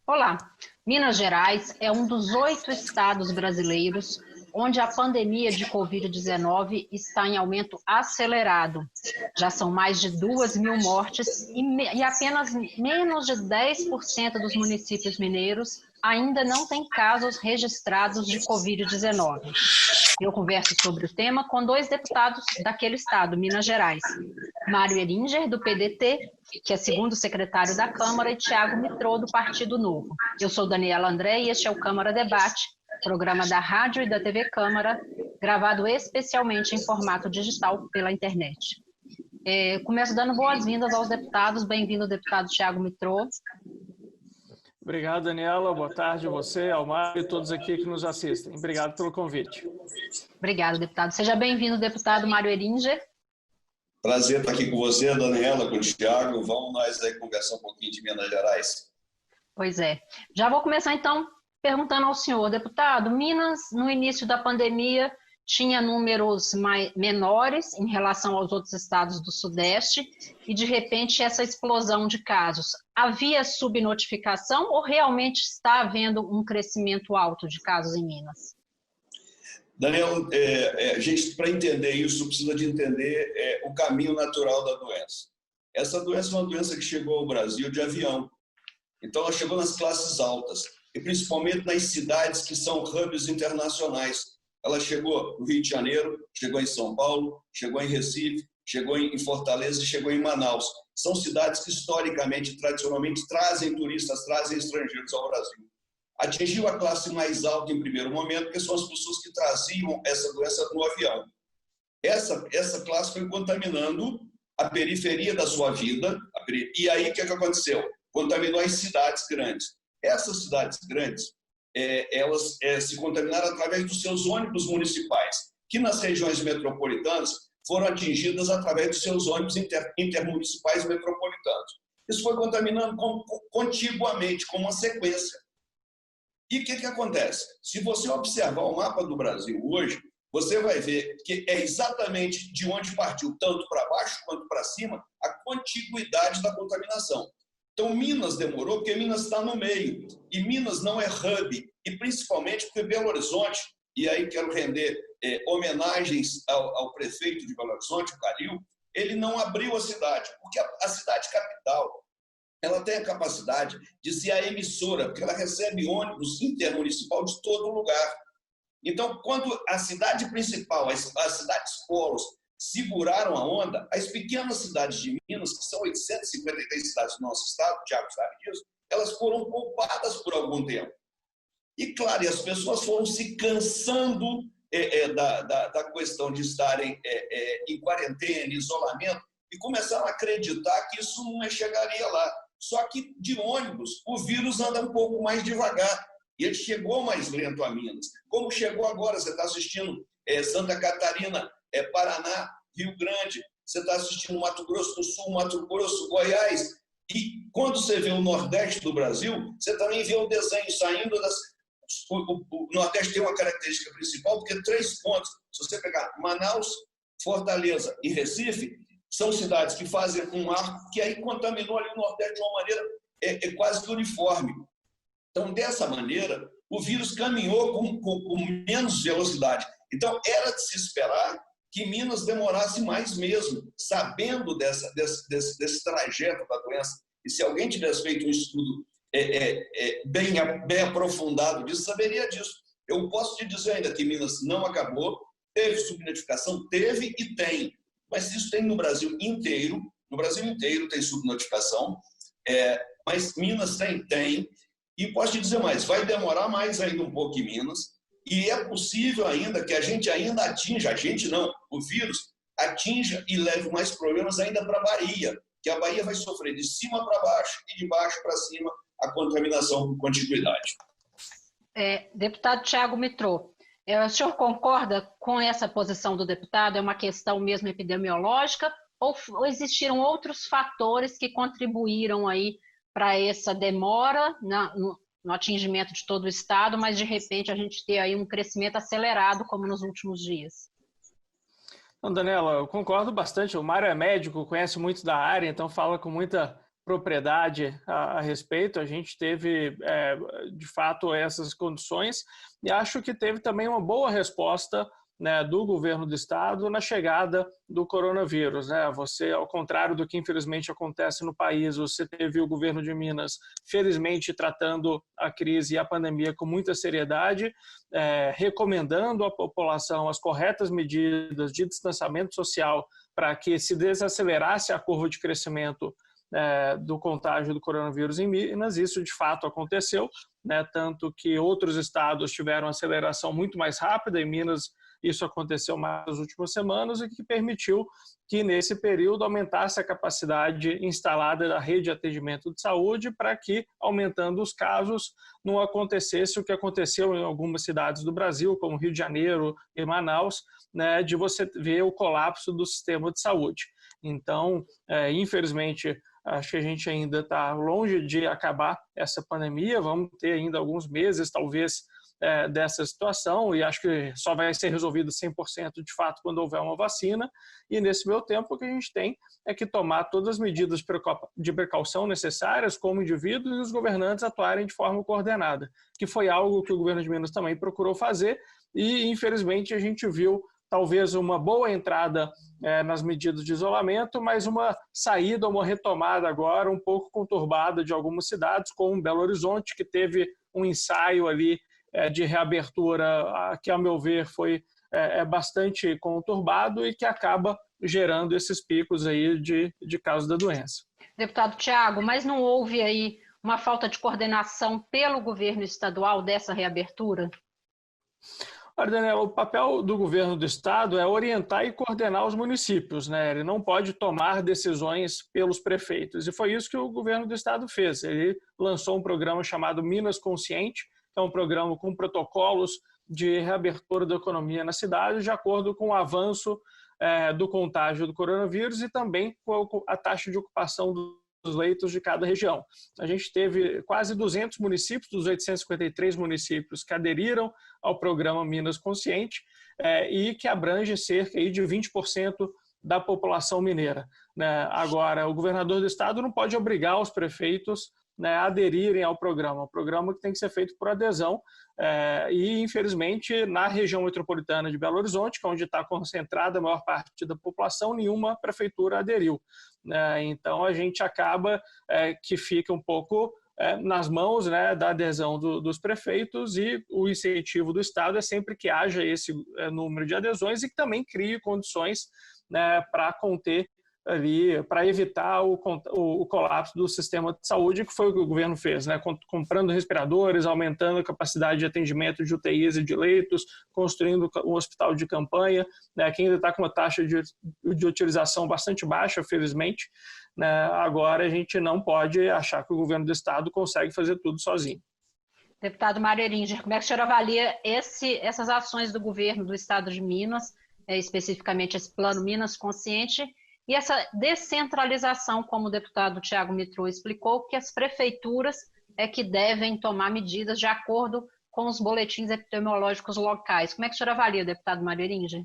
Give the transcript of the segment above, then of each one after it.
Olá, Minas Gerais é um dos 8 estados brasileiros onde a pandemia de Covid-19 está em aumento acelerado. Já são mais de 2.000 mortes e apenas menos de 10% dos municípios mineiros ainda não têm casos registrados de Covid-19. Eu converso sobre o tema com 2 deputados daquele estado, Minas Gerais. Mário Eringer, do PDT, que é segundo secretário da Câmara, e Tiago Mitrô, do Partido Novo. Eu sou Daniela André e este é o Câmara Debate, programa da Rádio e da TV Câmara, gravado especialmente em formato digital pela internet. Começo dando boas-vindas aos deputados. Bem-vindo, deputado Tiago Mitrô. Obrigado, Daniela. Boa tarde a você, ao Mário e todos aqui que nos assistem. Obrigado pelo convite. Obrigado, deputado. Seja bem-vindo, deputado Mário Eringer. Prazer estar aqui com você, Daniela, com o Tiago. Vamos nós aí conversar um pouquinho de Minas Gerais. Pois é. Já vou começar, então, perguntando ao senhor, deputado. Minas, no início da pandemia, tinha números menores em relação aos outros estados do Sudeste e, de repente, essa explosão de casos. Havia subnotificação ou realmente está havendo um crescimento alto de casos em Minas? Daniel, a gente, para entender isso, precisa de entender o caminho natural da doença. Essa doença é uma doença que chegou ao Brasil de avião. Então, ela chegou nas classes altas, e principalmente nas cidades que são hubs internacionais. Ela chegou no Rio de Janeiro, chegou em São Paulo, chegou em Recife, chegou em Fortaleza e chegou em Manaus. São cidades que, historicamente, tradicionalmente, trazem turistas, trazem estrangeiros ao Brasil. Atingiu a classe mais alta em primeiro momento, porque são as pessoas que traziam essa doença no avião. Essa classe foi contaminando a periferia da sua vida, e aí o que aconteceu? Contaminou as cidades grandes. Essas cidades grandes, elas se contaminaram através dos seus ônibus municipais, que nas regiões metropolitanas foram atingidas através dos seus ônibus intermunicipais metropolitanos. Isso foi contaminando contiguamente, com uma sequência. E o que acontece? Se você observar o mapa do Brasil hoje, você vai ver que é exatamente de onde partiu, tanto para baixo quanto para cima, a contiguidade da contaminação. Então, Minas demorou, porque Minas está no meio. E Minas não é hub, e principalmente porque Belo Horizonte, e aí quero render homenagens ao prefeito de Belo Horizonte, o Calil, ele não abriu a cidade, porque a cidade capital, ela tem a capacidade de ser a emissora, porque ela recebe ônibus intermunicipal de todo lugar. Então, quando a cidade principal, as cidades polos, seguraram a onda, as pequenas cidades de Minas, que são 853 cidades do nosso estado, o Tiago sabe disso, elas foram poupadas por algum tempo. E, claro, e as pessoas foram se cansando da questão de estarem em quarentena, isolamento, e começaram a acreditar que isso não chegaria lá. Só que de ônibus, o vírus anda um pouco mais devagar. E ele chegou mais lento a Minas. Como chegou agora, você está assistindo Santa Catarina, Paraná, Rio Grande, você está assistindo Mato Grosso do Sul, Mato Grosso, Goiás. E quando você vê o Nordeste do Brasil, você também vê o desenho saindo das... O Nordeste tem uma característica principal, porque 3 pontos, se você pegar Manaus, Fortaleza e Recife, são cidades que fazem um arco que aí contaminou ali o Nordeste de uma maneira quase que uniforme. Então, dessa maneira, o vírus caminhou com menos velocidade. Então, era de se esperar que Minas demorasse mais mesmo, sabendo desse trajeto da doença. E se alguém tivesse feito um estudo bem aprofundado disso, saberia disso. Eu posso te dizer ainda que Minas não acabou, teve subnotificação, teve e tem. Mas isso tem no Brasil inteiro tem subnotificação, mas Minas tem, e posso te dizer mais, vai demorar mais ainda um pouco em Minas, e é possível ainda que a gente ainda atinja, o vírus atinja e leve mais problemas ainda para a Bahia, que a Bahia vai sofrer de cima para baixo e de baixo para cima a contaminação com contiguidade. Deputado Tiago Mitrô, o senhor concorda com essa posição do deputado? É uma questão mesmo epidemiológica ou existiram outros fatores que contribuíram aí para essa demora no atingimento de todo o estado, mas de repente a gente ter aí um crescimento acelerado como nos últimos dias? Não, Daniela, eu concordo bastante. O Mário é médico, conhece muito da área, então fala com muita propriedade a respeito. A gente teve, de fato, essas condições e acho que teve também uma boa resposta, né, do governo do estado na chegada do coronavírus, né? Você, ao contrário do que infelizmente acontece no país, você teve o governo de Minas, felizmente, tratando a crise e a pandemia com muita seriedade, recomendando à população as corretas medidas de distanciamento social para que se desacelerasse a curva de crescimento do contágio do coronavírus em Minas. Isso de fato aconteceu, né? Tanto que outros estados tiveram aceleração muito mais rápida. Em Minas isso aconteceu mais nas últimas semanas, e que permitiu que nesse período aumentasse a capacidade instalada da rede de atendimento de saúde para que, aumentando os casos, não acontecesse o que aconteceu em algumas cidades do Brasil, como Rio de Janeiro e Manaus, né, de você ver o colapso do sistema de saúde. Então, infelizmente, acho que a gente ainda está longe de acabar essa pandemia, vamos ter ainda alguns meses, talvez, dessa situação, e acho que só vai ser resolvido 100% de fato quando houver uma vacina, e nesse meio tempo o que a gente tem é que tomar todas as medidas de precaução necessárias como indivíduo e os governantes atuarem de forma coordenada, que foi algo que o governo de Minas também procurou fazer, e infelizmente a gente viu talvez uma boa entrada nas medidas de isolamento, mas uma saída, uma retomada agora um pouco conturbada de algumas cidades, como Belo Horizonte, que teve um ensaio ali de reabertura que, ao meu ver, foi bastante conturbado e que acaba gerando esses picos aí de casos da doença. Deputado Tiago, mas não houve aí uma falta de coordenação pelo governo estadual dessa reabertura? Olha, Daniela, o papel do governo do estado é orientar e coordenar os municípios, né? Ele não pode tomar decisões pelos prefeitos, e foi isso que o governo do estado fez. Ele lançou um programa chamado Minas Consciente, que é um programa com protocolos de reabertura da economia na cidade, de acordo com o avanço do contágio do coronavírus e também com a taxa de ocupação dos leitos de cada região. A gente teve quase 200 municípios, dos 853 municípios que aderiram ao programa Minas Consciente e que abrange cerca aí de 20% da população mineira, né? Agora, o governador do estado não pode obrigar os prefeitos, né, aderirem ao programa. O programa que tem que ser feito por adesão e, infelizmente, na região metropolitana de Belo Horizonte, que é onde está concentrada a maior parte da população, nenhuma prefeitura aderiu. Então, a gente acaba que fica um pouco nas mãos, né, da adesão dos prefeitos, e o incentivo do Estado é sempre que haja esse número de adesões e que também crie condições, né, para conter ali, para evitar o colapso do sistema de saúde, que foi o que o governo fez, né? Comprando respiradores, aumentando a capacidade de atendimento de UTIs e de leitos, construindo um hospital de campanha, né, que ainda está com uma taxa de utilização bastante baixa, felizmente, né? Agora a gente não pode achar que o governo do estado consegue fazer tudo sozinho. Deputado Mário Eringer, como é que o senhor avalia essas ações do governo do estado de Minas, especificamente esse plano Minas Consciente, e essa descentralização, como o deputado Tiago Mitrô explicou, que as prefeituras é que devem tomar medidas de acordo com os boletins epidemiológicos locais? Como é que o senhor avalia, deputado Mário Eringer?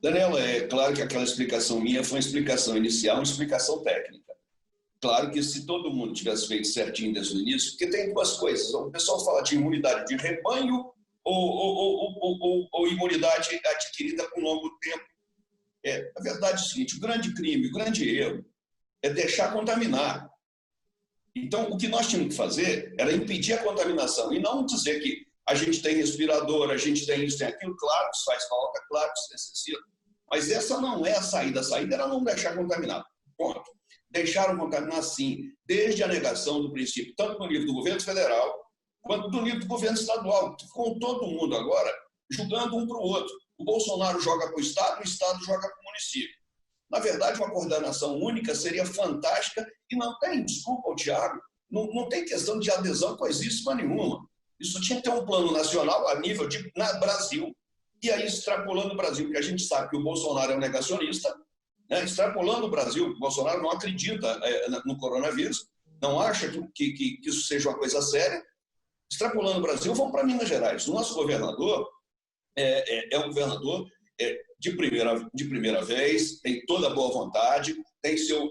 Daniela, é claro que aquela explicação minha foi uma explicação inicial, uma explicação técnica. Claro que se todo mundo tivesse feito certinho desde o início, porque tem duas coisas. O pessoal fala de imunidade de rebanho ou imunidade adquirida com longo tempo. A verdade é o seguinte: o grande crime, o grande erro é deixar contaminar. Então, o que nós tínhamos que fazer era impedir a contaminação e não dizer que a gente tem respirador, a gente tem isso, tem aquilo. Claro que isso faz falta, claro que isso necessita, mas essa não é a saída. A saída era não deixar contaminar. Ponto. Deixaram contaminar, sim, desde a negação do princípio, tanto no nível do governo federal quanto no nível do governo estadual, com todo mundo agora julgando um para o outro. O Bolsonaro joga para o Estado joga para o município. Na verdade, uma coordenação única seria fantástica e não tem, desculpa, Tiago, não tem questão de adesão coisíssima nenhuma. Isso tinha que ter um plano nacional a nível de Brasil, e aí extrapolando o Brasil, porque a gente sabe que o Bolsonaro é um negacionista, né? Extrapolando o Brasil, o Bolsonaro não acredita no coronavírus, não acha que isso seja uma coisa séria. Extrapolando o Brasil, vamos para Minas Gerais. O nosso governador é um governador de primeira vez, tem toda a boa vontade, tem seu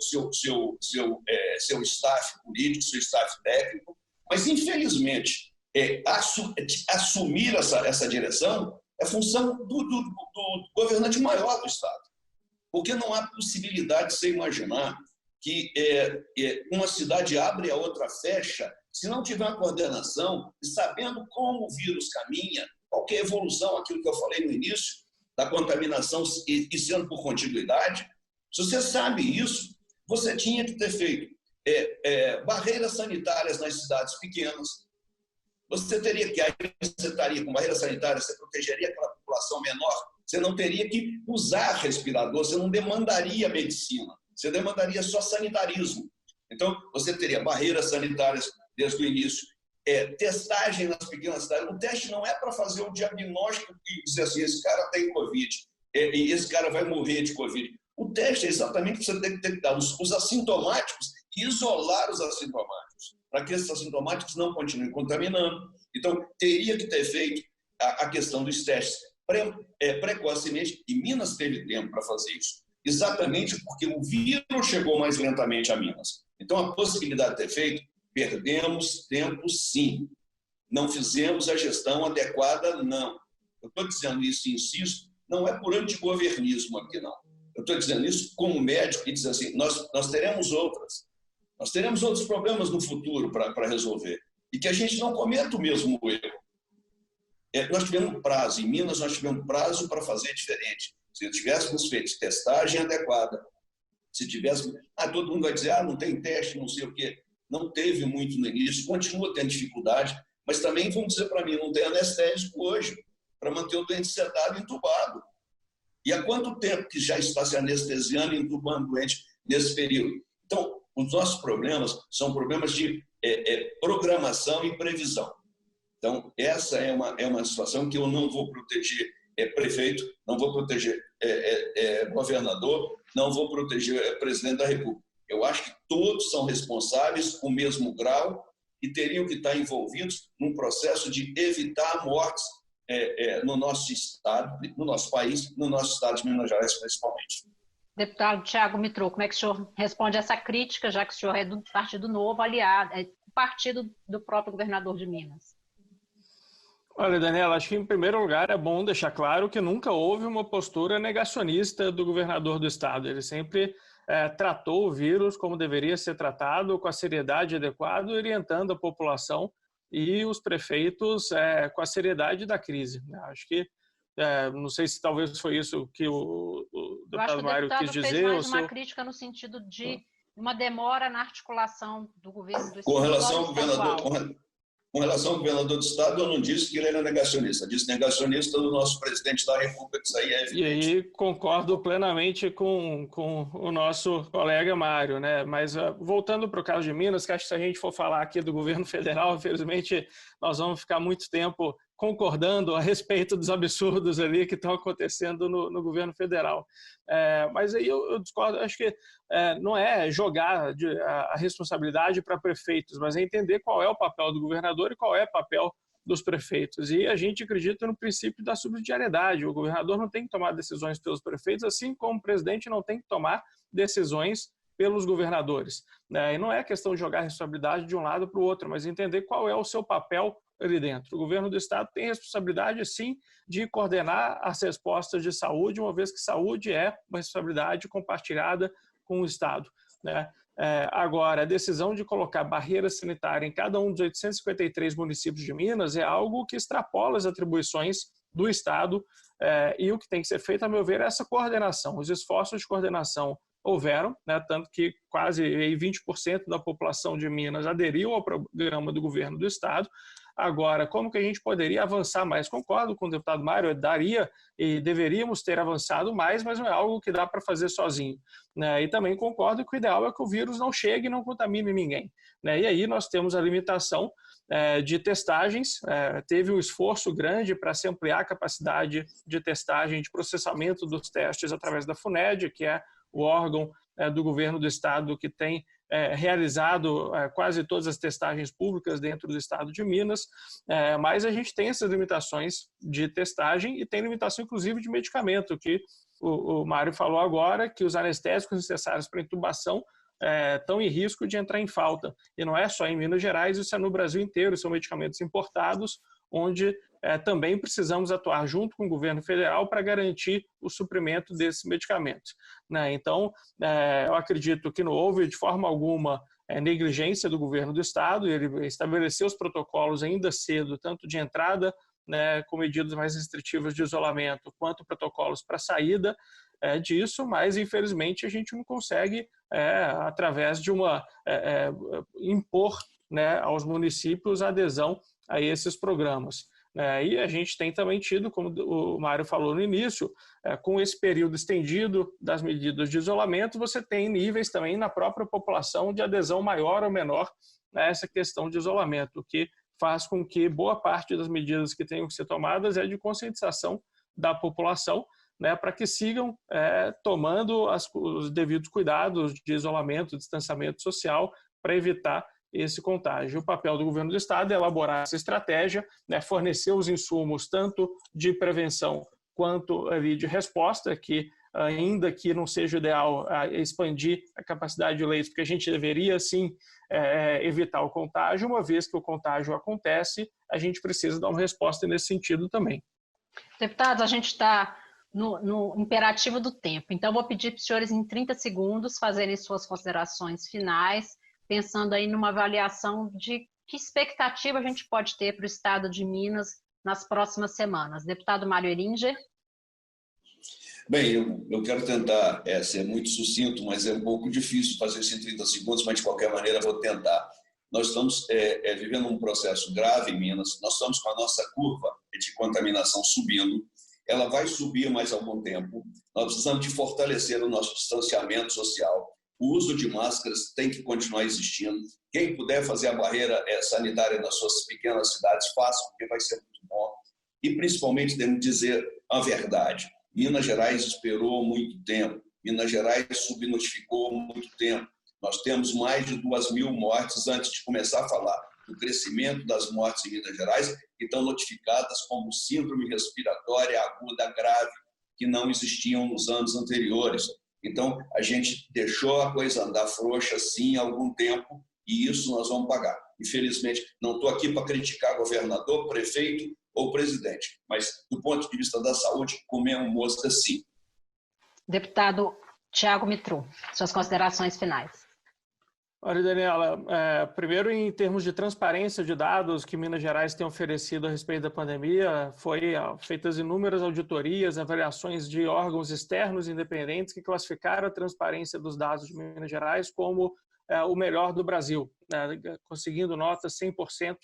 staff político, seu staff técnico, mas, infelizmente, assumir essa direção é função do governante maior do Estado. Porque não há possibilidade de você imaginar que uma cidade abre e a outra fecha se não tiver uma coordenação e sabendo como o vírus caminha, qual que é a evolução, aquilo que eu falei no início, da contaminação e sendo por contiguidade. Se você sabe isso, você tinha que ter feito barreiras sanitárias nas cidades pequenas. Você teria que, aí você estaria com barreiras sanitárias, você protegeria aquela população menor, você não teria que usar respirador, você não demandaria medicina, você demandaria só sanitarismo. Então, você teria barreiras sanitárias desde o início, testagem nas pequenas cidades. O teste não é para fazer o diagnóstico e dizer assim, esse cara tem Covid, e esse cara vai morrer de Covid. O teste é exatamente para você detectar os assintomáticos e isolar os assintomáticos, para que esses assintomáticos não continuem contaminando. Então, teria que ter feito a questão dos testes precocemente, e Minas teve tempo para fazer isso, exatamente porque o vírus chegou mais lentamente a Minas. Então, a possibilidade de ter feito, perdemos tempo, sim. Não fizemos a gestão adequada, não. Eu estou dizendo isso e insisto, não é por antigovernismo aqui, não. Eu estou dizendo isso como médico que diz assim, nós teremos outras. Nós teremos outros problemas no futuro para resolver. E que a gente não cometa o mesmo erro. Nós tivemos prazo, em Minas nós tivemos prazo para fazer diferente. Se tivéssemos feito testagem adequada, se tivéssemos... todo mundo vai dizer, não tem teste, não sei o quê. Não teve muito no início, continua tendo dificuldade, mas também, vamos dizer para mim, não tem anestésico hoje para manter o doente sedado e entubado. E há quanto tempo que já está se anestesiando e entubando o doente nesse período? Então, os nossos problemas são problemas de programação e previsão. Então, essa é uma situação que eu não vou proteger prefeito, não vou proteger governador, não vou proteger presidente da República. Eu acho que todos são responsáveis com o mesmo grau e teriam que estar envolvidos num processo de evitar mortes no nosso estado, no nosso país, no nosso estado de Minas Gerais, principalmente. Deputado Tiago Mitrô, como é que o senhor responde a essa crítica, já que o senhor é do Partido Novo, aliado, partido do próprio governador de Minas? Olha, Daniela, acho que em primeiro lugar é bom deixar claro que nunca houve uma postura negacionista do governador do estado. Ele sempre tratou o vírus como deveria ser tratado, com a seriedade adequada, orientando a população e os prefeitos com a seriedade da crise. Acho que, não sei se talvez foi isso que o deputado Mário quis dizer. Fez mais uma crítica no sentido de uma demora na articulação do governo do estado. Com relação ao governador... Com relação ao governador do estado, eu não disse que ele era negacionista. Eu disse negacionista do nosso presidente da República, isso aí é evidente. E aí concordo plenamente com o nosso colega Mário, né? Mas voltando para o caso de Minas, que acho que se a gente for falar aqui do governo federal, infelizmente nós vamos ficar muito tempo concordando a respeito dos absurdos ali que estão acontecendo no governo federal. Mas aí eu discordo, acho que não é jogar a responsabilidade para prefeitos, mas é entender qual é o papel do governador e qual é o papel dos prefeitos. E a gente acredita no princípio da subsidiariedade. O governador não tem que tomar decisões pelos prefeitos, assim como o presidente não tem que tomar decisões pelos governadores. E não é questão de jogar a responsabilidade de um lado para o outro, mas entender qual é o seu papel ali dentro. O governo do estado tem responsabilidade, sim, de coordenar as respostas de saúde, uma vez que saúde é uma responsabilidade compartilhada com o estado, né? Agora, a decisão de colocar barreira sanitária em cada um dos 853 municípios de Minas é algo que extrapola as atribuições do estado, e o que tem que ser feito, a meu ver, é essa coordenação. Os esforços de coordenação houveram, né, tanto que quase 20% da população de Minas aderiu ao programa do governo do estado. Agora, como que a gente poderia avançar mais? Concordo com o deputado Mário, daria e deveríamos ter avançado mais, mas não é algo que dá para fazer sozinho, né? E também concordo que o ideal é que o vírus não chegue e não contamine ninguém, né? E aí nós temos a limitação de testagens, teve um esforço grande para se ampliar a capacidade de testagem, de processamento dos testes através da FUNED, que é o órgão do governo do estado que tem realizado quase todas as testagens públicas dentro do estado de Minas, mas a gente tem essas limitações de testagem e tem limitação, inclusive, de medicamento, que o Mário falou agora, que os anestésicos necessários para intubação estão em risco de entrar em falta. E não é só em Minas Gerais, isso é no Brasil inteiro, são medicamentos importados, onde também precisamos atuar junto com o governo federal para garantir o suprimento desses medicamentos, né? Então, eu acredito que não houve de forma alguma negligência do governo do estado, ele estabeleceu os protocolos ainda cedo, tanto de entrada, né, com medidas mais restritivas de isolamento, quanto protocolos para saída disso, mas infelizmente a gente não consegue, através de impor, né, aos municípios a adesão a esses programas. E a gente tem também tido, como o Mário falou no início, com esse período estendido das medidas de isolamento, você tem níveis também na própria população de adesão maior ou menor a essa questão de isolamento, o que faz com que boa parte das medidas que tenham que ser tomadas é de conscientização da população, né, para que sigam tomando os devidos cuidados de isolamento, distanciamento social, para evitar esse contágio. O papel do governo do estado é elaborar essa estratégia, né, fornecer os insumos tanto de prevenção quanto ali de resposta, que ainda que não seja ideal expandir a capacidade de leitos, porque a gente deveria sim evitar o contágio, uma vez que o contágio acontece, a gente precisa dar uma resposta nesse sentido também. Deputados, a gente está no imperativo do tempo, então vou pedir para os senhores em 30 segundos fazerem suas considerações finais, pensando aí numa avaliação de que expectativa a gente pode ter para o estado de Minas nas próximas semanas. Deputado Mário Heringer. Bem, eu quero tentar ser muito sucinto, mas é um pouco difícil fazer isso em 30 segundos, mas de qualquer maneira vou tentar. Nós estamos vivendo um processo grave em Minas, nós estamos com a nossa curva de contaminação subindo, ela vai subir mais algum tempo, nós precisamos de fortalecer o nosso distanciamento social, o uso de máscaras tem que continuar existindo. Quem puder fazer a barreira sanitária nas suas pequenas cidades, faça, porque vai ser muito bom. E, principalmente, temos que dizer a verdade. Minas Gerais esperou muito tempo. Minas Gerais subnotificou muito tempo. Nós temos mais de 2.000 mortes antes de começar a falar do crescimento das mortes em Minas Gerais, que estão notificadas como síndrome respiratória aguda grave, que não existiam nos anos anteriores. Então, a gente deixou a coisa andar frouxa, sim, há algum tempo, e isso nós vamos pagar. Infelizmente, não estou aqui para criticar governador, prefeito ou presidente, mas, do ponto de vista da saúde, comemos mosca, sim. Deputado Tiago Mitro, suas considerações finais. Olha, Daniela, primeiro em termos de transparência de dados que Minas Gerais tem oferecido a respeito da pandemia, foi feitas inúmeras auditorias, avaliações de órgãos externos independentes que classificaram a transparência dos dados de Minas Gerais como o melhor do Brasil, né, conseguindo nota 100%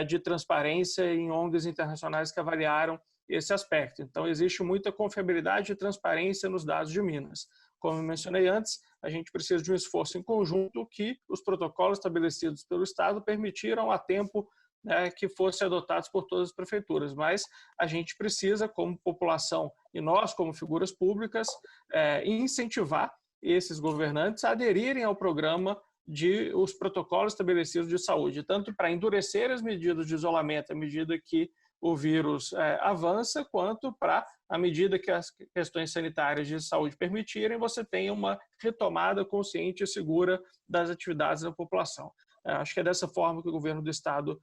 de transparência em ONGs internacionais que avaliaram esse aspecto. Então, existe muita confiabilidade e transparência nos dados de Minas. Como eu mencionei antes, a gente precisa de um esforço em conjunto que os protocolos estabelecidos pelo Estado permitiram a tempo, né, que fossem adotados por todas as prefeituras. Mas a gente precisa, como população e nós, como figuras públicas, incentivar esses governantes a aderirem ao programa os protocolos estabelecidos de saúde, tanto para endurecer as medidas de isolamento à medida que o vírus avança, quanto para, à medida que as questões sanitárias de saúde permitirem, você tenha uma retomada consciente e segura das atividades da população. Acho que é dessa forma que o governo do estado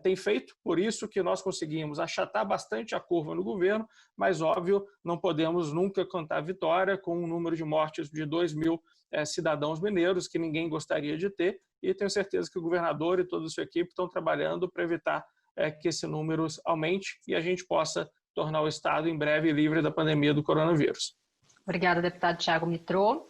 tem feito, por isso que nós conseguimos achatar bastante a curva no governo, mas, óbvio, não podemos nunca cantar vitória com um número de mortes de 2.000 cidadãos mineiros, que ninguém gostaria de ter, e tenho certeza que o governador e toda a sua equipe estão trabalhando para evitar que esse número aumente e a gente possa tornar o estado em breve livre da pandemia do coronavírus. Obrigada, deputado Tiago Mitro.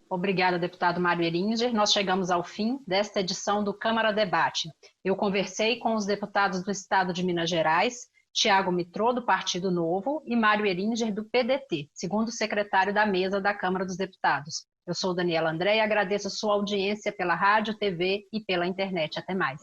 Obrigada, deputado Mário Heringer. Nós chegamos ao fim desta edição do Câmara Debate. Eu conversei com os deputados do estado de Minas Gerais, Tiago Mitro, do Partido Novo, e Mário Heringer, do PDT, segundo secretário da mesa da Câmara dos Deputados. Eu sou Daniela André e agradeço a sua audiência pela rádio, TV e pela internet. Até mais.